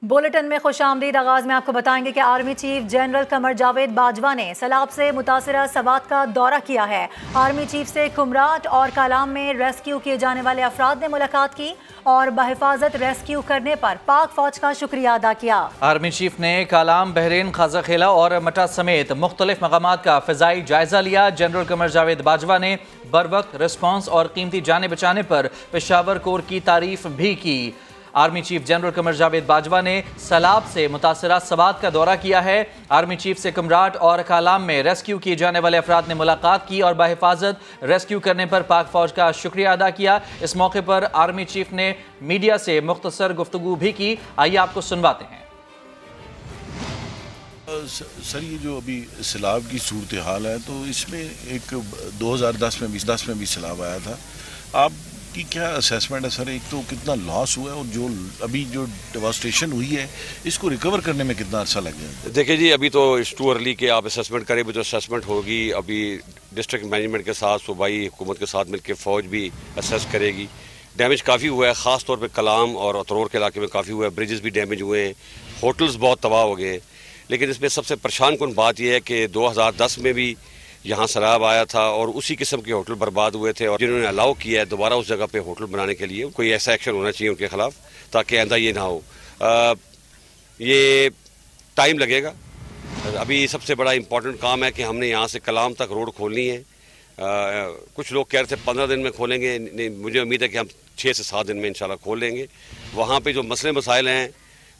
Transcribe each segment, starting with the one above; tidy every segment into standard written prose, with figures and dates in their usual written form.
Bulletin में खुशामदीद। आगाज में आपको बताएंगे कि army chief general Qamar Javed Bajwa ने सैलाब से मुतासरा सवात का दौरा किया है। आर्मी चीफ से कुमराट और कालाम में रेस्क्यू किए जाने वाले अफराद ने मुलाकात की और बहिफाजत रेस्क्यू करने पर पाक फौज का शुक्रिया अदा किया। आर्मी चीफ ने कालाम, बहरीन, खाजाखेला और मटा समेत मुख्तलिफ मकामात का फ़िज़ाई जायजा लिया। जनरल कमर जावेद बाजवा ने बरवक्त रिस्पॉन्स और कीमती जाने बचाने पर पेशावर कोर की तारीफ भी की। Army chief general Qamar Javed Bajwa ने सैलाब से मुतासरा सवात का दौरा किया है। आर्मी चीफ से कुमराट और कालाम में रेस्क्यू किए जाने वाले अफराद ने मुलाकात की और बाहिफाजत रेस्क्यू करने पर पाक फौज का शुक्रिया अदा किया। इस मौके पर आर्मी चीफ ने मीडिया से मुख्तसर गुफ्तगू भी की। आइए आपको सुनवाते हैं। सर, ये जो अभी सैलाब की सूरत हाल है, तो इसमें एक 2010 में भी सैलाब आया था। आप की क्या असेसमेंट है सर? एक तो कितना लॉस हुआ है और जो अभी जो डेवास्टेशन हुई है इसको रिकवर करने में कितना अर्सा लग गया? देखिए जी, अभी तो इट्स टू अर्ली कि आप असेसमेंट करें। भी तो असेसमेंट होगी, अभी डिस्ट्रिक्ट मैनेजमेंट के साथ सूबाई हुकूमत के साथ मिलकर फ़ौज भी असेस करेगी। डैमेज काफ़ी हुआ है, ख़ास तौर पर कलाम और अतरोर के इलाके में काफ़ी हुआ है। ब्रिजेस भी डैमेज हुए हैं, होटल्स बहुत तबाह हो गए हैं। लेकिन इसमें सबसे परेशान कुन बात यह है कि 2010 में भी यहाँ सैलाब आया था और उसी किस्म के होटल बर्बाद हुए थे, और जिन्होंने अलाउ किया है दोबारा उस जगह पे होटल बनाने के लिए, कोई ऐसा एक्शन होना चाहिए उनके खिलाफ ताकि आइंदा ये ना हो। ये टाइम लगेगा। अभी सबसे बड़ा इम्पोर्टेंट काम है कि हमने यहाँ से कलाम तक रोड खोलनी है। कुछ लोग कह रहे थे 15 दिन में खोलेंगे, नहीं, मुझे उम्मीद है कि हम 6 से 7 दिन में इंशाल्लाह खोल लेंगे। वहाँ पे जो मसले मसाइल हैं,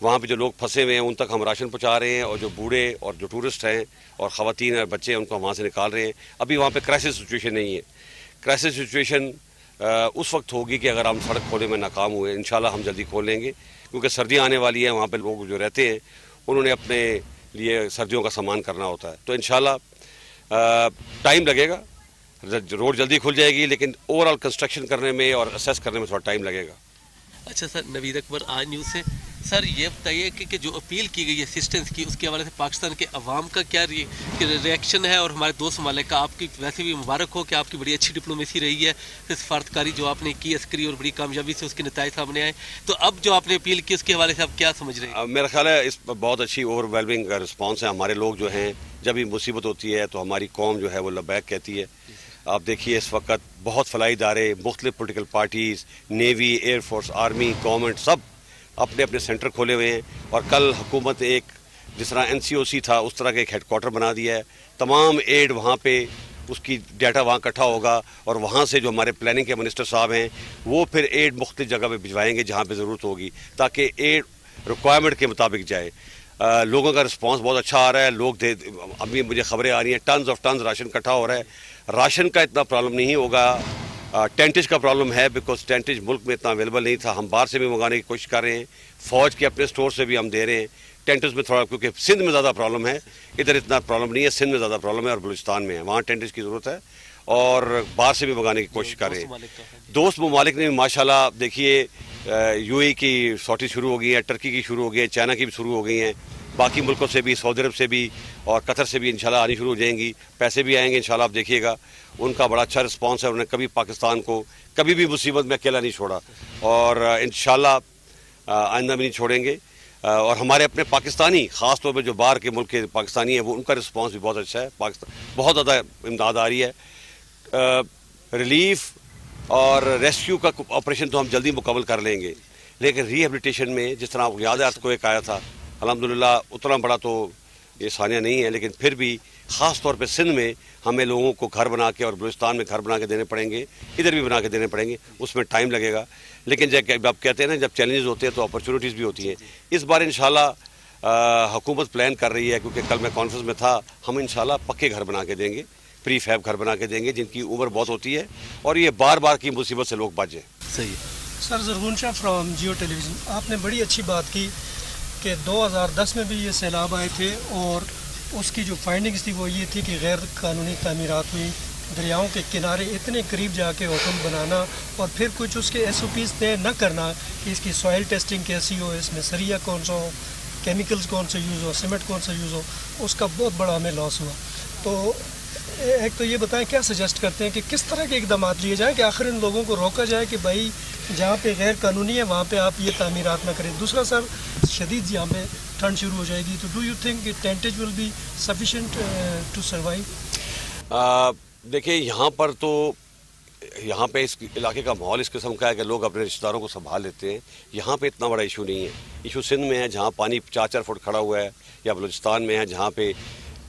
वहाँ पे जो लोग फंसे हुए हैं, उन तक हम राशन पहुँचा रहे हैं, और जो बूढ़े और जो टूरिस्ट हैं और ख़वातीन और बच्चे हैं, उनको वहाँ से निकाल रहे हैं। अभी वहाँ पे क्राइसिस सिचुएशन नहीं है। क्राइसिस सिचुएशन उस वक्त होगी कि अगर हम सड़क खोलने में नाकाम हुए। इंशाल्लाह हम जल्दी खोल लेंगे, क्योंकि सर्दियाँ आने वाली हैं। वहाँ पे लोग जो रहते हैं उन्होंने अपने लिए सर्दियों का सामान करना होता है। तो इंशाल्लाह टाइम लगेगा, रोड जल्दी खुल जाएगी, लेकिन ओवरऑल कंस्ट्रक्शन करने में और असेस करने में थोड़ा टाइम लगेगा। अच्छा सर, नवीद अकबर, आज न्यूज़ से। सर, ये बताइए कि जो अपील की गई है असिस्टेंस की, उसके हवाले से पाकिस्तान के अवाम का क्या रिएक्शन है, और हमारे दोस्त ममालिक का? आपकी वैसे भी मुबारक हो कि आपकी बड़ी अच्छी डिप्लोमेसी रही है, सफारतकारी जो आपने की अस्करी, और बड़ी कामयाबी से उसके नतीजे सामने आए। तो अब जो आपने अपील की, उसके हवाले से आप क्या समझ रहे हैं? मेरा ख्याल है इस बहुत अच्छी ओवरवेलमिंग रिस्पॉन्स है। हमारे लोग जो हैं, जब भी मुसीबत होती है तो हमारी कौम जो है वो लबैक कहती है। आप देखिए, इस वक्त बहुत फलाई इदारे, मुख्तलिफ political parties, navy, air force, army, government, सब अपने अपने सेंटर खोले हुए हैं। और कल हुकूमत एक, जिस तरह NCOC था उस तरह का एक हेडक्वार्टर बना दिया है। तमाम एड वहाँ पे, उसकी डाटा वहाँ इकट्ठा होगा, और वहाँ से जो हमारे प्लानिंग के मिनिस्टर साहब हैं वो फिर एड मुख्तलिफ जगह पे भिजवाएंगे जहाँ पे ज़रूरत होगी, ताकि एड रिक्वायरमेंट के मुताबिक जाए। लोगों का रिस्पांस बहुत अच्छा आ रहा है। लोग अभी मुझे खबरें आ रही हैं, टन्स ऑफ टन्स राशन इकट्ठा हो रहा है। राशन का इतना प्रॉब्लम नहीं होगा। टेंटेज का प्रॉब्लम है, बिकॉज टेंटेज मुल्क में इतना अवेलेबल नहीं था। हम बाहर से भी मंगाने की कोशिश कर रहे हैं, फ़ौज के अपने स्टोर से भी हम दे रहे हैं। टेंटेज में थोड़ा, क्योंकि सिंध में ज़्यादा प्रॉब्लम है, इधर इतना प्रॉब्लम नहीं है। सिंध में ज़्यादा प्रॉब्लम है और बलूचिस्तान में है, वहाँ टेंटेज की ज़रूरत है, और बाहर से भी मंगाने की कोशिश कर रहे हैं। दोस्त ममालिक ने भी माशाल्लाह, देखिए UAE की सॉटी शुरू हो गई है, टर्की की शुरू हो गई है, चाइना की भी शुरू हो गई हैं, बाकी मुल्कों से भी, सऊदी अरब से भी और कतर से भी इंशाल्लाह आनी शुरू हो जाएंगी। पैसे भी आएंगे इंशाल्लाह। आप देखिएगा, उनका बड़ा अच्छा रिस्पांस है। उन्होंने कभी पाकिस्तान को कभी भी मुसीबत में अकेला नहीं छोड़ा, और इंशाल्लाह आइंदा भी नहीं छोड़ेंगे। और हमारे अपने पाकिस्तानी, ख़ास तौर पर जो बाहर के मुल्क के पाकिस्तानी हैं, वो उनका रिस्पांस भी बहुत अच्छा है। पाकिस्तान बहुत ज़्यादा इमदाद आ रही है। रिलीफ और रेस्क्यू का ऑपरेशन तो हम जल्दी मुकम्मल कर लेंगे, लेकिन रिहेबिलिटेशन में, जिस तरह आपको याद है, आपको एक आया था, अल्हम्दुलिल्लाह उतना बड़ा तो ये सानिया नहीं है, लेकिन फिर भी ख़ास तौर पे सिंध में हमें लोगों को घर बना के, और बलूचिस्तान में घर बना के देने पड़ेंगे, इधर भी बना के देने पड़ेंगे। उसमें टाइम लगेगा, लेकिन जब आप कहते हैं ना, जब चैलेंजेस होते हैं तो अपॉर्चुनिटीज़ भी होती हैं। इस बार इंशाल्लाह हुकूमत प्लान कर रही है, क्योंकि कल मैं कॉन्फ्रेंस में था, हम इंशाल्लाह पक्के घर बना के देंगे, प्री फैब घर बना के देंगे, जिनकी उम्र बहुत होती है और ये बार बार की मुसीबत से लोग बच जाएं। सही है sir. Zargun Shah from Geo television. आपने बड़ी अच्छी बात की कि 2010 में भी ये सैलाब आए थे, और उसकी जो फाइंडिंग्स थी वो ये थी कि गैर कानूनी तामीरात हुई, दरियाओं के किनारे इतने करीब जाके होटल बनाना, और फिर कुछ उसके SOPs तय न करना कि इसकी सॉइल टेस्टिंग कैसी हो, इसमें सरिया कौन सा हो, केमिकल्स कौन सा यूज़ हो, सीमेंट कौन सा यूज़ हो, उसका बहुत बड़ा हमें लॉस हुआ। तो एक तो ये बताएं, क्या सजेस्ट करते हैं कि किस तरह के इकदाम लिए जाएँ कि आखिर इन लोगों को रोका जाए कि भाई जहाँ पे गैर कानूनी है वहाँ पे आप ये तामीरात ना करें। दूसरा सर, शदीद यहाँ पे ठंड शुरू हो जाएगी, तो do you think tentage will be sufficient to survive? देखिए, यहाँ पे इस इलाके का माहौल इस किस्म का है कि लोग अपने रिश्तेदारों को संभाल लेते हैं। यहाँ पे इतना बड़ा इशू नहीं है। इशू सिंध में है जहाँ पानी 4-4 फुट खड़ा हुआ है, या बलूचिस्तान में है जहाँ पे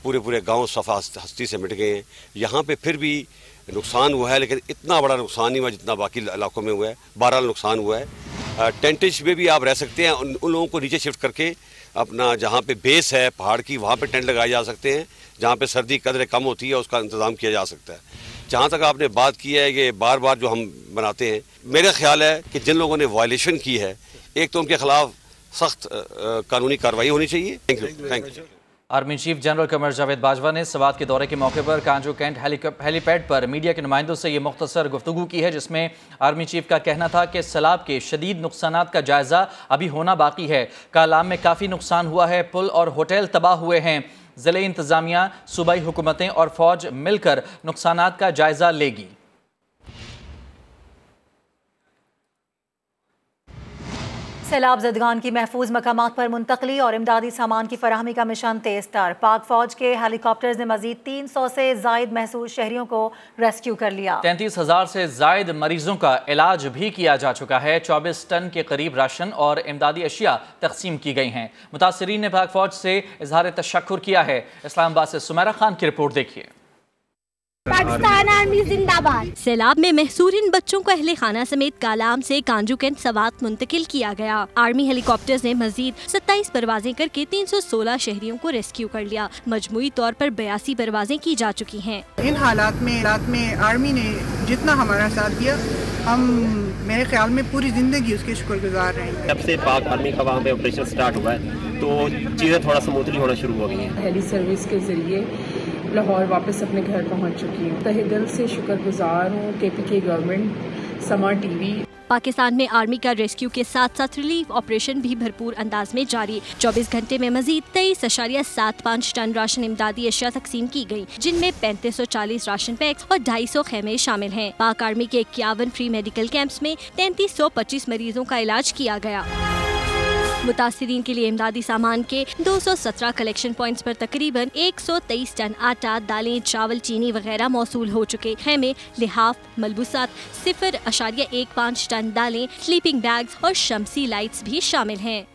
पूरे गांव सफा हस्ती से मिट गए हैं। यहाँ पे फिर भी नुकसान हुआ है, लेकिन इतना बड़ा नुकसान नहीं हुआ जितना बाकी इलाकों में हुआ है। 12 नुकसान हुआ है। टेंटेज में भी आप रह सकते हैं। उन लोगों को नीचे शिफ्ट करके अपना जहाँ पे बेस है पहाड़ की, वहाँ पे टेंट लगाए जा सकते हैं। जहाँ पे सर्दी कदर कम होती है उसका इंतज़ाम किया जा सकता है। जहाँ तक आपने बात की है कि बार बार जो हम बनाते हैं, मेरा ख्याल है कि जिन लोगों ने वायलेशन की है, एक तो उनके खिलाफ सख्त कानूनी कार्रवाई होनी चाहिए। Thank you. Army chief general Qamar Javed Bajwa ने सवात के दौरे के मौके पर कांजू कैंट हेलीपैड पर मीडिया के नुमाइंदों से ये मुख्तसर गुफ्तगू की है, जिसमें आर्मी चीफ का कहना था कि सैलाब के शदीद नुकसानात का जायजा अभी होना बाकी है। कालाम में काफ़ी नुकसान हुआ है, पुल और होटल तबाह हुए हैं। ज़िले इंतज़ामिया, सूबाई हुकूमतें और फौज मिलकर नुकसानात का जायजा लेगी। सैलाब ज़दगान की महफूज मकामात पर मुंतकली और इमदादी सामान की फराहमी का मिशन तेज तर। पाक फौज के हेलीकॉप्टर्स ने मजीद 300 से जायद महसूस शहरियों को रेस्क्यू कर लिया। 33,000 से जायद मरीजों का इलाज भी किया जा चुका है। 24 टन के करीब राशन और इमदादी अशिया तकसीम की गई हैं। मुतासरीन ने पाक फौज से इजहार तशक्कुर किया है। इस्लामाबाद से सुमेरा खान की रिपोर्ट देखिए। पाकिस्तान आर्मी जिंदाबाद। सैलाब में महसूरिन बच्चों को अहले खाना समेत कालाम से कांजू कैंट सवात मुंतकिल किया गया। आर्मी हेलीकॉप्टर्स ने मजीद 27 परवाजें करके 316 शहरियों को रेस्क्यू कर लिया। मजमूई तौर पर 82 परवाजें की जा चुकी हैं। इन हालात में आर्मी ने जितना हमारा साथ दिया, हम मेरे ख्याल में पूरी जिंदगी उसके शुक्रगुजार रहेंगे। जब से पाक आर्मी का वहाँ पे ऑपरेशन स्टार्ट हुआ है तो चीज़ें थोड़ा स्मूथली होना शुरू हो गई हैं। हेली सर्विस के जरिए लाहौर वापस अपने घर पहुंच चुकी हूँ। तहे दिल से शुक्रगुजार हूँ KPK गवर्नमेंट, समा TV। पाकिस्तान में आर्मी का रेस्क्यू के साथ साथ रिलीफ ऑपरेशन भी भरपूर अंदाज में जारी। 24 घंटे में मजीद 23.75 टन राशन इमदादी अशिया तकसीम की गई, जिनमें 3540 राशन पैक्स और 250 खेमे शामिल हैं। पाक आर्मी के 51 फ्री मेडिकल कैंप्स में 3325 मरीजों का इलाज किया गया। मुतासिरीन के लिए इमदादी सामान के 217 कलेक्शन पॉइंट्स पर तकरीबन 123 टन आटा, दालें, चावल, चीनी वगैरह मौसूल हो चुके। खेमे, लिहाफ, मलबूसात, 0.15 टन दालें, स्लीपिंग बैग्स और शमसी लाइट्स भी शामिल हैं।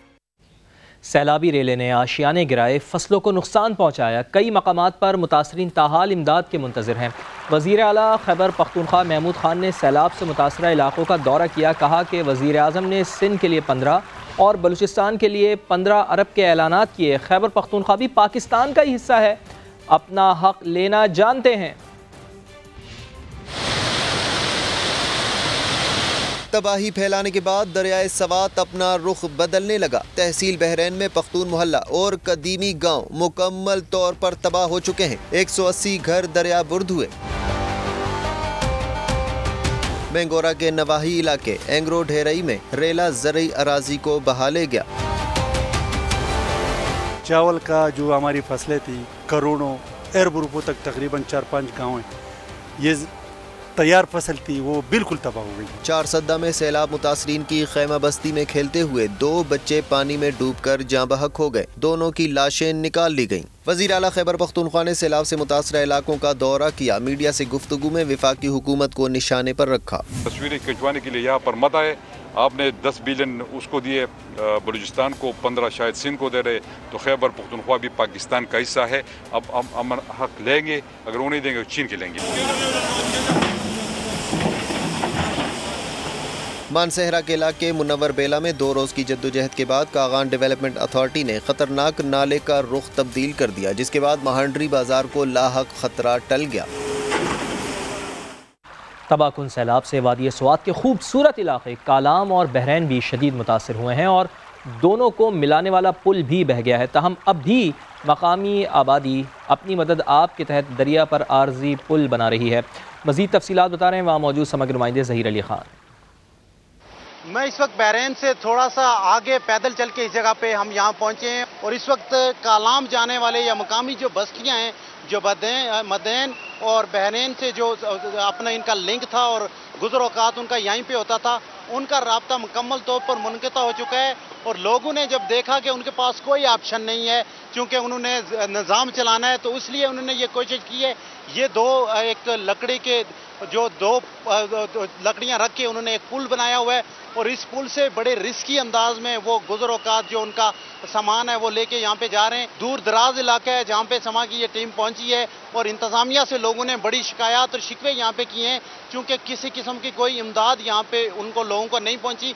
सैलाबी रेले ने आशियाने गिराए, फसलों को नुकसान पहुँचाया। कई मकामात पर मुतासरीन ताहाल इमदाद के मुंतज़िर हैं। वज़ीर आला खैबर पख्तूनख्वा महमूद खान ने सैलाब से मुतासरा इलाकों का दौरा किया। कहा कि वज़ीर आज़म ने सिंध के लिए 15 और बलूचिस्तान के लिए 15 अरब के ऐलानात किए। खैबर पख्तूनख्वा भी पाकिस्तान का ही हिस्सा है, अपना हक लेना जानते हैं। तबाही फैलाने के बाद दरियाए सवात अपना रुख बदलने लगा। तहसील बहरैन में पख्तून मोहल्ला और कदीमी गांव मुकम्मल तौर पर तबाह हो चुके हैं। 180 घर दरिया बुर्द हुए। बेंगोरा के नवाही इलाके एंग्रो ढेरई में रेला ज़रई अराजी को बहा ले गया। चावल का जो हमारी फसलें थी, करोड़ों अरब रुपयों तक तकरीबन 4-5 गाँव हैं, ये तैयार फसल थी, वो बिल्कुल तबाह हो गई। 4 सद्दा में सैलाब मुतासरीन की खैमा बस्ती में खेलते हुए 2 बच्चे पानी में डूबकर जाँ बहक हो गए। दोनों की लाशें निकाल ली गईं। वज़ीर आला खैबर पख्तूनख्वा ने सैलाब से मुतासरा इलाकों का दौरा किया। मीडिया से गुफ्तगू में वफाकी हुकूमत को निशाने पर रखा। तस्वीरें खिंचवाने के लिए यहाँ पर मत आए। आपने 10 बिलियन उसको दिए, बलूचिस्तान को 15 शायद सिंध को दे रहे, तो खैबर पख्तूनख्वा भी पाकिस्तान का हिस्सा है। अब हम अमन हक लेंगे, अगर वो नहीं देंगे तो चीन के लेंगे। मानसहरा के इलाके मुनव्वर बेला में 2 रोज़ की जद्दोजहद के बाद कागान डेवलपमेंट अथॉरिटी ने खतरनाक नाले का रुख तब्दील कर दिया, जिसके बाद महांडरी बाजार को लाहक खतरा टल गया। तबाहकुन सैलाब से वादी स्वात के खूबसूरत इलाके कालाम और बहरैन भी शदीद मुतासर हुए हैं और दोनों को मिलाने वाला पुल भी बह गया है। ताहम अब भी मकामी आबादी अपनी मदद आप के तहत दरिया पर आर्जी पुल बना रही है। मज़ीद तफसीलात बता रहे हैं वहाँ मौजूद समग्र नुमाइंदे ज़हीर अली खान। मैं इस वक्त बहरैन से थोड़ा सा आगे पैदल चल के इस जगह पे हम यहाँ पहुँचे हैं और इस वक्त कालाम जाने वाले या मकामी जो बस्तियाँ हैं, जो मदैन और बहरैन से जो अपना इनका लिंक था और गुज़र औक़ात उनका यहीं पे होता था, उनका राब्ता मुकम्मल तौर पर मुनक़ता हो चुका है। और लोगों ने जब देखा कि उनके पास कोई ऑप्शन नहीं है, क्योंकि उन्होंने निज़ाम चलाना है, तो इसलिए उन्होंने ये कोशिश की है। ये एक लकड़ी के जो दो लकड़ियां रख के उन्होंने एक पुल बनाया हुआ है, और इस पुल से बड़े रिस्की अंदाज में वो गुज़र-औक़ात जो उनका सामान है वो लेके यहाँ पे जा रहे हैं। दूर दराज इलाका है जहाँ पे समा की ये टीम पहुंची है, और इंतज़ामिया से लोगों ने बड़ी शिकायत और शिकवे यहाँ पे किए हैं, क्योंकि किसी किस्म की कोई इमदाद यहाँ पे उनको लोगों को नहीं पहुंची।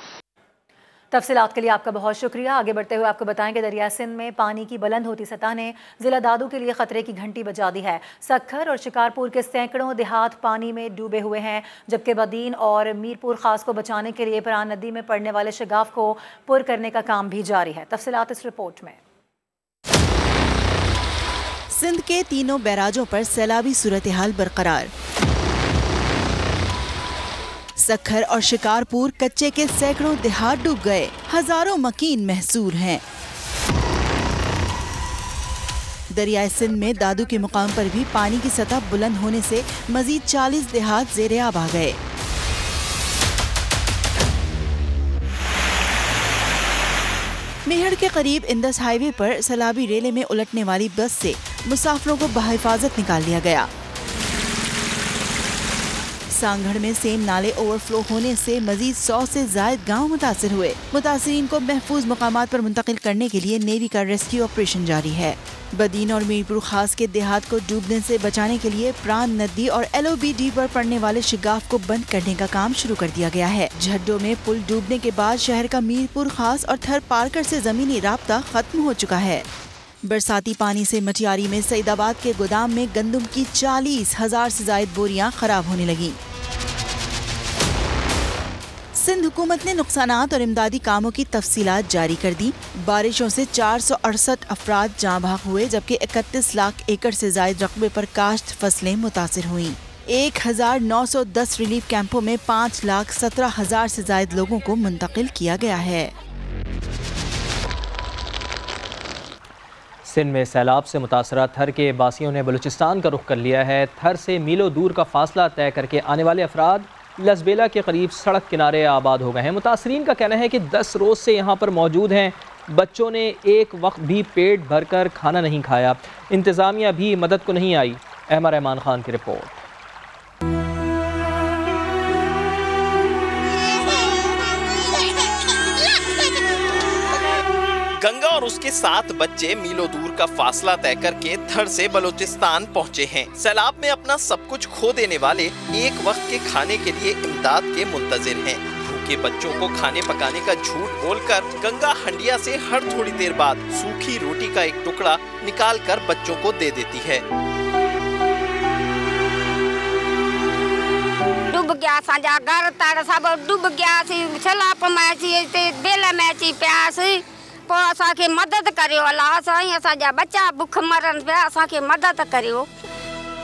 तफसीलात के लिए आपका बहुत शुक्रिया। आगे बढ़ते हुए आपको बताएं कि दरिया सिंध में पानी की बुलंद होती सतह ने जिला दादू के लिए खतरे की घंटी बजा दी है। सक्खर और शिकारपुर के सैकड़ों देहात पानी में डूबे हुए हैं, जबकि बदीन और मीरपुर खास को बचाने के लिए परान नदी में पड़ने वाले शगाफ को पुर करने का काम भी जारी है। तफसीलात इस रिपोर्ट में। सिंध के तीनों बैराजों पर सैलाबी सूरत हाल बरकरार। सक्खर और शिकारपुर कच्चे के सैकड़ों देहात डूब गए, हजारों मकीन महसूर हैं। दरियाए सिंध में दादू के मुकाम पर भी पानी की सतह बुलंद होने से मजीद 40 देहात ज़ेरे आब आ गए। मेहड़ के करीब इंदस हाईवे पर सैलाबी रेले में उलटने वाली बस से मुसाफिरों को बहिफाजत निकाल लिया गया। सांगढ़ में सेम नाले ओवरफ्लो होने से मजीद 100 से जायद गांव मुतासिर हुए। मुतासिरीन को महफूज मकामात पर मुंतकिल करने के लिए नेवी का रेस्क्यू ऑपरेशन जारी है। बदीन और मीरपुर खास के देहात को डूबने से बचाने के लिए प्राण नदी और LOBD पर पड़ने वाले शिगाफ को बंद करने का काम शुरू कर दिया गया है। झड्डों में पुल डूबने के बाद शहर का मीरपुर खास और थर पारकर से जमीनी राब्ता खत्म हो चुका है। बरसाती पानी से मटियारी में सईदाबाद के गोदाम में गंदम की 40,000 से जायद बोरियां खराब होने लगी। सिंध हुकूमत ने नुकसानात और इमदादी कामों की तफसीलात जारी कर दी। बारिशों से 468 अफराद जाँ भाग हुए, जबकि 31 लाख एकड़ से जायद रकबे पर काश्त फसलें मुतासिर हुईं। 1910 रिलीफ कैंपों में 5,17,000 से जायद लोगों को मुंतकिल किया गया है। सिंध में सैलाब से मुतासरा थर के बासियों ने बलूचिस्तान का रुख कर लिया है। थर से मीलों दूर का फासला तय करके आने वाले अफराद लसबेला के करीब सड़क किनारे आबाद हो गए हैं। मुतासरीन का कहना है कि 10 रोज़ से यहाँ पर मौजूद हैं। बच्चों ने एक वक्त भी पेट भरकर खाना नहीं खाया। इंतज़ामिया भी मदद को नहीं आई। अहमद रहमान खान की रिपोर्ट। गंगा और उसके 7 बच्चे मीलों दूर का फासला तय करके थर से बलूचिस्तान पहुंचे हैं। सैलाब में अपना सब कुछ खो देने वाले एक वक्त के खाने के लिए इमदाद के मुंतजिर हैं। भूखे बच्चों को खाने पकाने का झूठ बोलकर गंगा हंडिया से हर थोड़ी देर बाद सूखी रोटी का एक टुकड़ा निकाल कर बच्चों को दे देती है। डूब गया साजा घर तार सब डूब गया सी सैलाब में सी बेल में सी प्यास के मदद करियो अल्लाह साईं, असांजा बच्चा भूख मरन पिया, असांखे मदद करियो।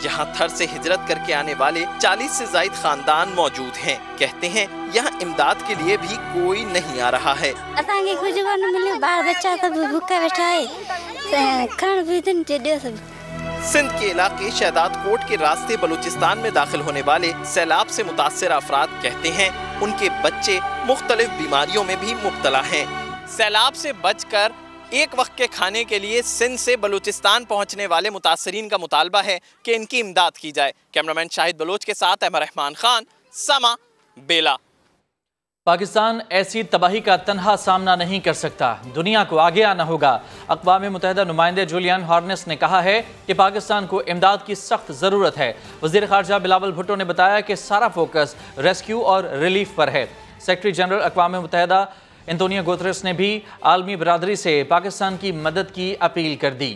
यहाँ थर से हिजरत करके आने वाले 40 से जायद खानदान मौजूद हैं। कहते हैं यहाँ इमदाद के लिए भी कोई नहीं आ रहा है। असांखे कुछ न मिले, बाल बच्चा सब भूखा बैठा है, खान भी दिन दे सब। सिंध के इलाके शहदाद कोट के रास्ते बलूचिस्तान में दाखिल होने वाले सैलाब से मुतासिर अफराद कहते हैं उनके बच्चे मुख्तलिफ बीमारियों में भी मुब्तला हैं। सैलाब से बचकर एक वक्त के खाने के लिए सिंध से बलूचिस्तान पहुंचने वाले मुतासरीन का मुतालबा है कि इनकी इमदाद की जाए। कैमरामैन शाहिद बलोच के साथ अहमद रहमान खान, समा, बेला। पाकिस्तान ऐसी तबाही का तन्हा सामना नहीं कर सकता, दुनिया को आगे आना होगा। अक़वाम मुत्तहिदा नुमाइंदे जूलियन हॉर्नेस ने कहा है कि पाकिस्तान को इमदाद की सख्त ज़रूरत है। वज़ीर ख़ारजा बिलावल भुट्टो ने बताया कि सारा फोकस रेस्क्यू और रिलीफ पर है। सेक्रेटरी जनरल अक़वाम मुत्तहिदा एंटोनियो गुतरेस ने भी आलमी बरादरी से पाकिस्तान की मदद की अपील कर दी।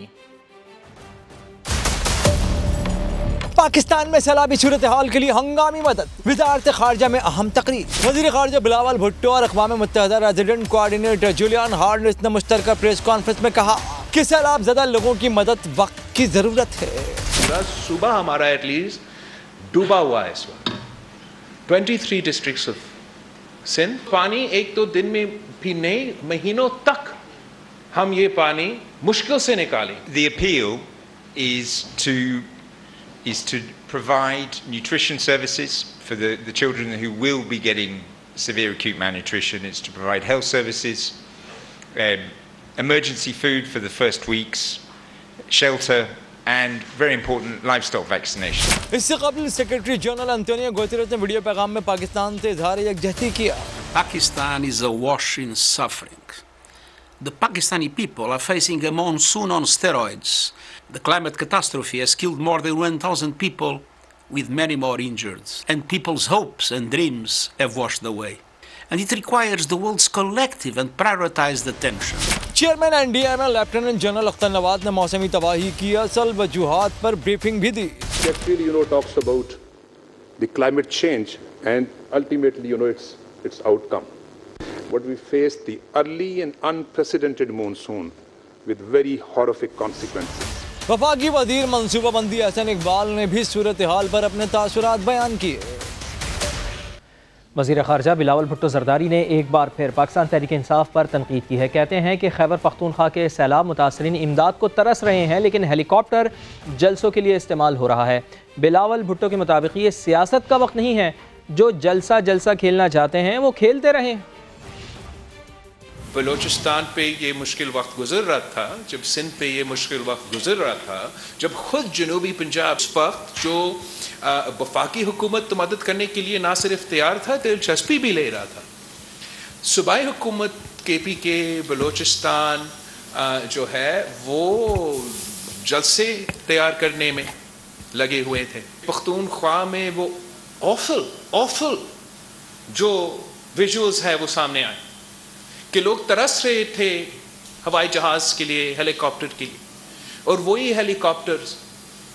पाकिस्तान में सैलाबी सूरत हाल के लिए हंगामी मदद, वज़ारत ख़ारजा में अहम तकरीर। वज़ीर ख़ारजा बिलावल भुट्टो और अक़वाम मुत्तहिदा रेजिडेंट कोऑर्डिनेटर जूलियन हॉर्नेस ने मुश्तरका प्रेस कॉन्फ्रेंस में कहा कि सैलाब ज़दा लोगों की मदद वक्त की ज़रूरत है। सुबह हमारा एटलीस्ट डूबा हुआ है इस वक्त 23 डिस्ट्रिक्ट्स ऑफ सिंध। पानी एक तो दिन में भी नहीं, महीनों तक हम ये पानी मुश्किल से निकालें। The appeal is to provide nutrition services for the children who will be getting severe acute malnutrition. It's to provide health services, emergency food for the first weeks, shelter, and very important livestock vaccination. इससे कबल secretary general Antonio Guterres ने video पैगाम में पाकिस्तान से इजहार यकजहती किया। Pakistan is awash in suffering. The Pakistani people are facing a monsoon on steroids. The climate catastrophe has killed more than 1,000 people, with many more injured. And people's hopes and dreams have washed away. And it requires the world's collective and prioritized attention. Chairman NDA में lieutenant general Akhtar Nawaz ने मौसमी तबाही की असल वजूहात पर briefing भी दी। Actually, talks about the climate change and ultimately, its outcome. But we faced the early and unprecedented monsoon with very horrific consequences. वफाकी वजीर मनसूबाबंदी हसन इकबाल ने भी सूरत हाल पर अपने तासुरात बयान किए। वज़ीर ख़ारजा बिलावल भुट्टो ज़रदारी ने एक बार फिर पाकिस्तान तहरीक इंसाफ पर तनकीद की है। कहते हैं कि खैबर पख्तूनख्वा के सैलाब मुतासरीन इमदाद को तरस रहे हैं, लेकिन हेलीकॉप्टर जलसों के लिए इस्तेमाल हो रहा है। बिलावल भुट्टो के मुताबिक ये सियासत का वक्त नहीं है, जो जलसा खेलना चाहते हैं वो खेलते रहें। बलूचिस्तान पे ये मुश्किल वक्त गुजर रहा था, जब सिंध पे ये मुश्किल वक्त गुजर रहा था, जब खुद जनूबी पंजाब उस वक्त जो वफाकी हुकूमत तो मदद करने के लिए ना सिर्फ तैयार था, दिलचस्पी भी ले रहा था। सूबाई हुकूमत KPK बलूचिस्तान जो है वो जलसे तैयार करने में लगे हुए थे। पख्तूनख्वा में वो ऑफल जो विजुअल्स है वो सामने आए कि लोग तरस रहे थे हवाई जहाज के लिए, हेलीकॉप्टर के लिए, और वही हेलीकॉप्टर्स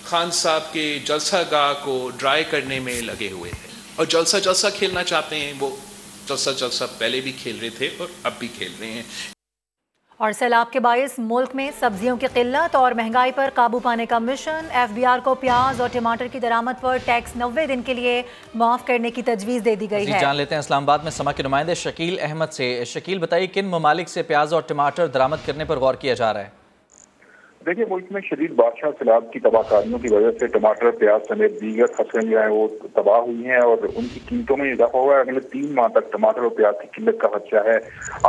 खान साहब के जलसागाह को ड्राई करने में लगे हुए थे। और जलसा खेलना चाहते हैं, वो जलसा पहले भी खेल रहे थे और अब भी खेल रहे हैं। और सैलाब के बायस मुल्क में सब्जियों की किल्लत और महंगाई पर काबू पाने का मिशन। FBR को प्याज और टमाटर की दरामद पर टैक्स 90 दिन के लिए माफ करने की तजवीज़ दे दी गई है। जान लेते हैं इस्लामाबाद में समा के नुमाइंदे शकील अहमद से। शकील, बताइए किन ममालिक से प्याज और टमाटर दरामद करने पर गौर किया जा रहा है? देखिए, मुल्क में शदीद बादशाह सैलाब की तबाहकारियों की वजह से टमाटर, प्याज समेत दीगर फसलें जो हैं वो तबाह हुई हैं और उनकी कीमतों में इजाफा हुआ है। अगले 3 माह तक टमाटर और प्याज की किल्लत का खदशा है।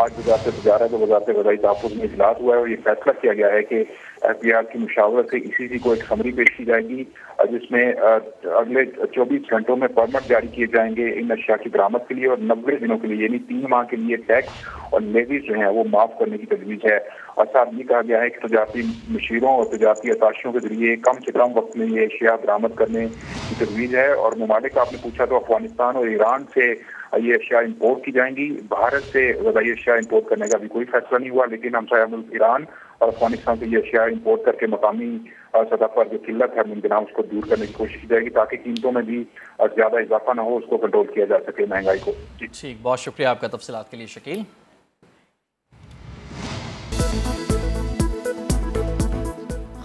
आज वजारत तजारत और वजारत ग़ज़ाई तहफ़्फ़ुज़ में इजलास हुआ है और ये फैसला किया गया है कि FBR की मुशावरत से ECC को एक समरी पेश की जाएगी, जिसमें अगले 24 घंटों में परमिट जारी किए जाएंगे इन अशिया की बरामद के लिए और 90 दिनों के लिए यानी 3 माह के लिए टैक्स और लेवीज जो है वो माफ करने की तजवीज़ है। और साथ ये कहा गया है कि तजारती मशीरों और तजारती अताशियों के जरिए कम से कम वक्त में ये अशिया बरामद करने की तजवीज़ है। और ममालिक आपने पूछा तो अफगानिस्तान और ईरान से ये अशिया इंपोर्ट की जाएंगी। भारत से ग़ज़ाई अशिया इंपोर्ट करने का भी कोई फैसला नहीं हुआ, लेकिन हमसाया मुल्क ईरान और अफगानिस्तान से ये अशिया इंपोर्ट करके मकामी सतह पर जो किल्लत है मुमकिन उसको दूर करने की कोशिश की जाएगी, ताकि कीमतों में भी ज़्यादा इजाफा ना हो, उसको कंट्रोल किया जा सके महंगाई को। ठीक, बहुत शुक्रिया आपका तफसीलात के लिए शकील।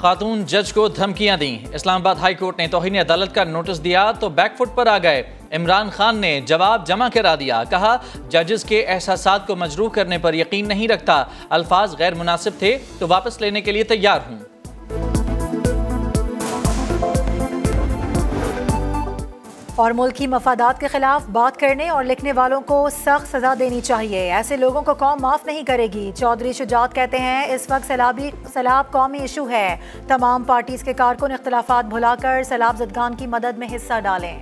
खातून जज को धमकियां दी। इस्लामाबाद हाई कोर्ट ने तौहीन अदालत का नोटिस दिया तो बैकफुट पर आ गए। इमरान खान ने जवाब जमा करा दिया। कहा जजेस के एहसासात को मजरूह करने पर यकीन नहीं रखता, अल्फाज गैर मुनासिब थे तो वापस लेने के लिए तैयार हूं। और मुल्की मफादात के खिलाफ बात करने और लिखने वालों को सख्त सजा देनी चाहिए। ऐसे लोगों को कौम माफ नहीं करेगी। चौधरी शुजात कहते हैं इस वक्त सैलाब कौमी इशू है। तमाम पार्टीज के कारकुन इख्तिलाफात भुलाकर सैलाब ज़दगान की मदद में हिस्सा डालें।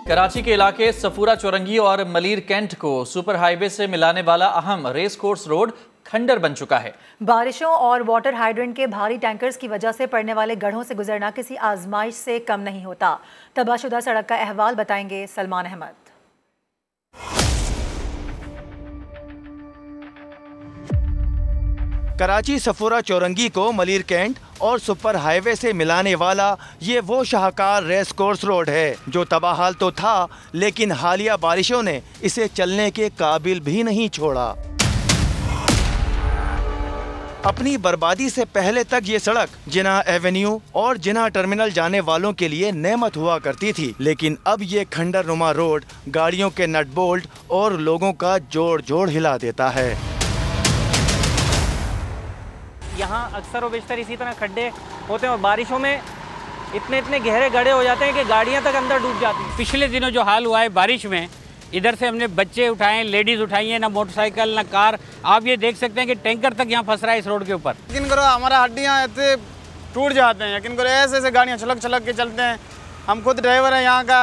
कराची के इलाके सफूरा चौरंगी और मलीर कैंट को सुपर हाईवे से मिलाने वाला अहम रेस कोर्स रोड खंडर बन चुका है। बारिशों और वाटर हाइड्रेंट के भारी टैंकर्स की वजह से पड़ने वाले गढ़ों से गुजरना किसी आजमाइश से कम नहीं होता। तबाहशुदा सड़क का अहवाल बताएंगे सलमान अहमद। कराची सफूरा चौरंगी को मलीर कैंट और सुपर हाईवे से मिलाने वाला ये वो शाहकार रेस कोर्स रोड है जो तबाहाल तो था, लेकिन हालिया बारिशों ने इसे चलने के काबिल भी नहीं छोड़ा। अपनी बर्बादी से पहले तक ये सड़क जिना एवेन्यू और जिना टर्मिनल जाने वालों के लिए नेमत हुआ करती थी, लेकिन अब ये खंडर नुमा रोड गाड़ियों के नट बोल्ट और लोगों का जोड़ जोड़ हिला देता है। यहाँ अक्सर और बेशतर इसी तरह खड्डे होते हैं और बारिशों में इतने गहरे गड्ढे हो जाते हैं कि गाड़ियां तक अंदर डूब जाती हैं। पिछले दिनों जो हाल हुआ है बारिश में, इधर से हमने बच्चे उठाए, लेडीज़ उठाई हैं, ना मोटरसाइकिल ना कार। आप ये देख सकते हैं कि टैंकर तक यहाँ फंस रहा है इस रोड के ऊपर। यकीन करो हमारा हड्डियाँ ऐसे टूट जाते हैं, यकीन करो ऐसे गाड़ियाँ छलक के चलते हैं। हम खुद ड्राइवर हैं यहाँ का,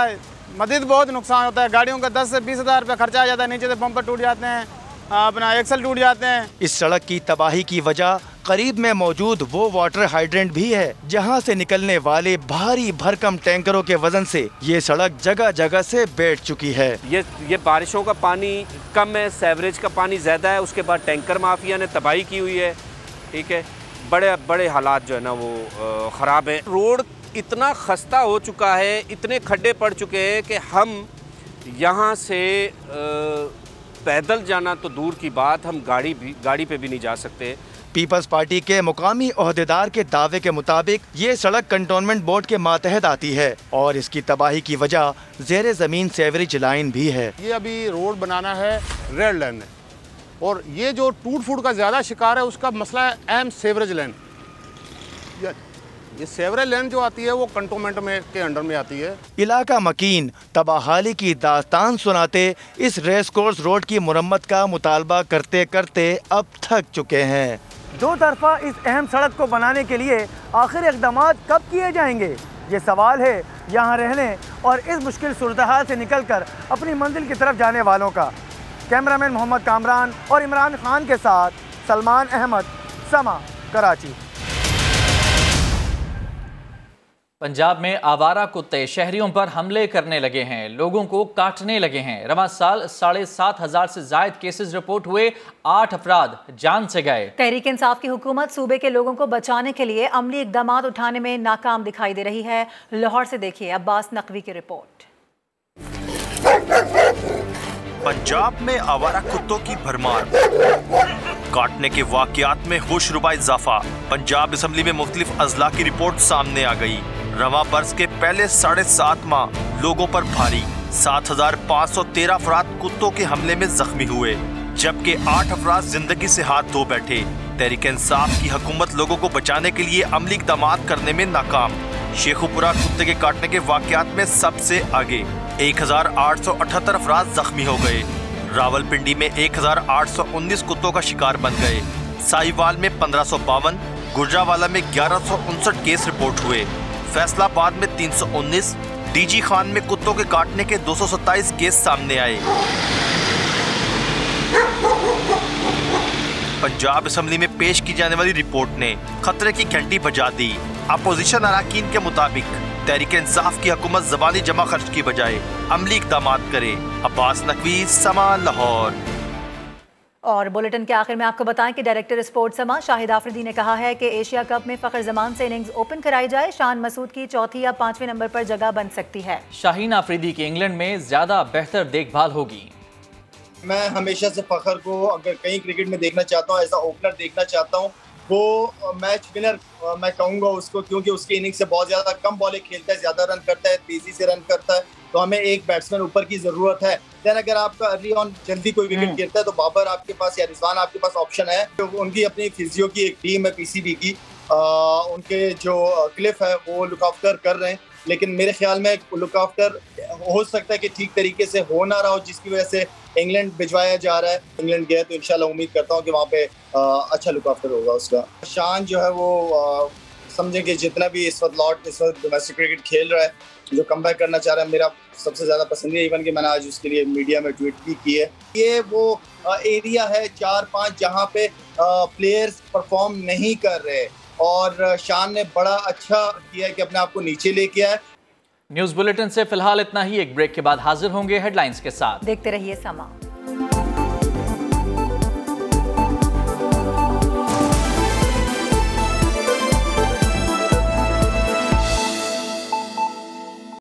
मज़ीद बहुत नुकसान होता है। गाड़ियों का 10 से 20 हज़ार रुपये खर्चा आ जाता है, नीचे से बम्पर टूट जाते हैं, अपना एक्सल टूट जाते हैं। इस सड़क की तबाही की वजह करीब में मौजूद वो वाटर हाइड्रेंट भी है जहां से निकलने वाले भारी भरकम टैंकरों के वजन से ये सड़क जगह जगह से बैठ चुकी है। ये बारिशों का पानी कम है, सेवरेज का पानी ज़्यादा है, उसके बाद टैंकर माफिया ने तबाही की हुई है। ठीक है, बड़े बड़े हालात जो है ना वो ख़राब है। रोड इतना खस्ता हो चुका है, इतने खड्डे पड़ चुके हैं कि हम यहाँ से पैदल जाना तो दूर की बात, हम गाड़ी पे भी नहीं जा सकते। पीपल्स पार्टी के मुकामी ओहदेदार के दावे के मुताबिक ये सड़क कंटोनमेंट बोर्ड के मातहत आती है और इसकी तबाही की वजह ज़ेरे ज़मीन सेवरेज लाइन भी है। ये अभी रोड बनाना है रेड लाइन है और ये जो टूट फूट का ज़्यादा शिकार है उसका मसला है अहम सेवरेज लाइन। ये सेवरेज लाइन जो आती है वो कंटोनमेंट में के अंडर में आती है। इलाका मकीन तबाहाली की दास्तान सुनाते इस रेस कोर्स रोड की मुरम्मत का मुतालबा करते करते अब थक चुके हैं। दो तरफा इस अहम सड़क को बनाने के लिए आखिर इक़दाम कब किए जाएंगे, ये सवाल है यहाँ रहने और इस मुश्किल सूरत हाल से निकलकर अपनी मंजिल की तरफ जाने वालों का। कैमरामैन मोहम्मद कामरान और इमरान खान के साथ सलमान अहमद, समा, कराची। पंजाब में आवारा कुत्ते शहरियों पर हमले करने लगे हैं, लोगों को काटने लगे हैं। रवां साल 7,500 से ज्यादा केसेस रिपोर्ट हुए, 8 अफराद जान से गए। तहरीक इंसाफ की हुकूमत सूबे के लोगों को बचाने के लिए अमली इकदाम उठाने में नाकाम दिखाई दे रही है। लाहौर से देखिए अब्बास नकवी की रिपोर्ट। पंजाब में आवारा कुत्तों की भरमार, काटने के वाकयात में होशरुबा इजाफा। पंजाब असम्बली में मुख्तलिफ अजला की रिपोर्ट सामने आ गई। रवां बरस के पहले 7.5 माह लोगों पर भारी 7,513 अफराद कुत्तों के हमले में जख्मी हुए, जबकि 8 अफराद जिंदगी से हाथ धो बैठे। तहरीक इंसाफ की हुकूमत लोगों को बचाने के लिए अमली इक़दाम करने में नाकाम। शेखुपुरा कुत्ते के काटने के वाकयात में सबसे आगे, 1,878 अफराद जख्मी हो गए। रावलपिंडी में 1,819 कुत्तों का शिकार बन गए। साहिवाल में 1552, गुजरावाला में 1159 केस रिपोर्ट हुए। फैसलाबाद में 319, डीजी खान में कुत्तों के काटने के 227 केस सामने आए। पंजाब असम्बली में पेश की जाने वाली रिपोर्ट ने खतरे की घंटी बजा दी। अपोजिशन अरकान के मुताबिक तहरीक इंसाफ की हुकूमत ज़बानी जमा खर्च की बजाय अमली इक़दाम करे। अब्बास नकवी, समा, लाहौर। और बुलेटिन के आखिर में आपको बताएं कि डायरेक्टर स्पोर्ट्स समा शाहिद आफरीदी ने कहा है कि एशिया कप में फ़खर जमान से इनिंग्स ओपन कराई जाए, शान मसूद की चौथी या 5वें नंबर पर जगह बन सकती है। शाहीन आफरीदी की इंग्लैंड में ज्यादा बेहतर देखभाल होगी। मैं हमेशा से फ़खर को अगर कहीं क्रिकेट में देखना चाहता हूँ, एज अ ओपनर देखना चाहता हूँ। वो मैच विनर मैं कहूँगा उसको, क्योंकि उसकी इनिंग से बहुत ज़्यादा कम बॉलें खेलता है, ज़्यादा रन करता है, तेज़ी से रन करता है। तो हमें एक बैट्समैन ऊपर की ज़रूरत है। देन अगर आपका अर्ली ऑन जल्दी कोई विकेट गिरता है तो बाबर आपके पास या रिजवान आपके पास ऑप्शन है। तो उनकी अपनी फिजियो की एक टीम है पीसीबी की, उनके जो क्लिफ है वो लुक आफ्टर कर रहे हैं, लेकिन मेरे ख्याल में लुक आफ्टर हो सकता है कि ठीक तरीके से हो ना रहा हो, जिसकी वजह से इंग्लैंड भिजवाया जा रहा है। इंग्लैंड गया तो इंशाल्लाह उम्मीद करता हूँ कि वहाँ पे अच्छा लुक आफ्टर होगा उसका। शान जो है वो समझें कि जितना भी इस वक्त डोमेस्टिक क्रिकेट खेल रहा है, जो कमबैक करना चाह रहा है, मेरा सबसे ज़्यादा पसंदीदा, इवन कि मैंने आज उसके लिए मीडिया में ट्वीट भी की है। ये वो एरिया है 4-5 जहाँ पे प्लेयर्स परफॉर्म नहीं कर रहे और शान ने बड़ा अच्छा किया है कि अपने आप को नीचे लेके आया। न्यूज़ बुलेटिन से फिलहाल इतना ही। एक ब्रेक के बाद हाजिर होंगे हेडलाइंस के साथ। देखते रहिए समा।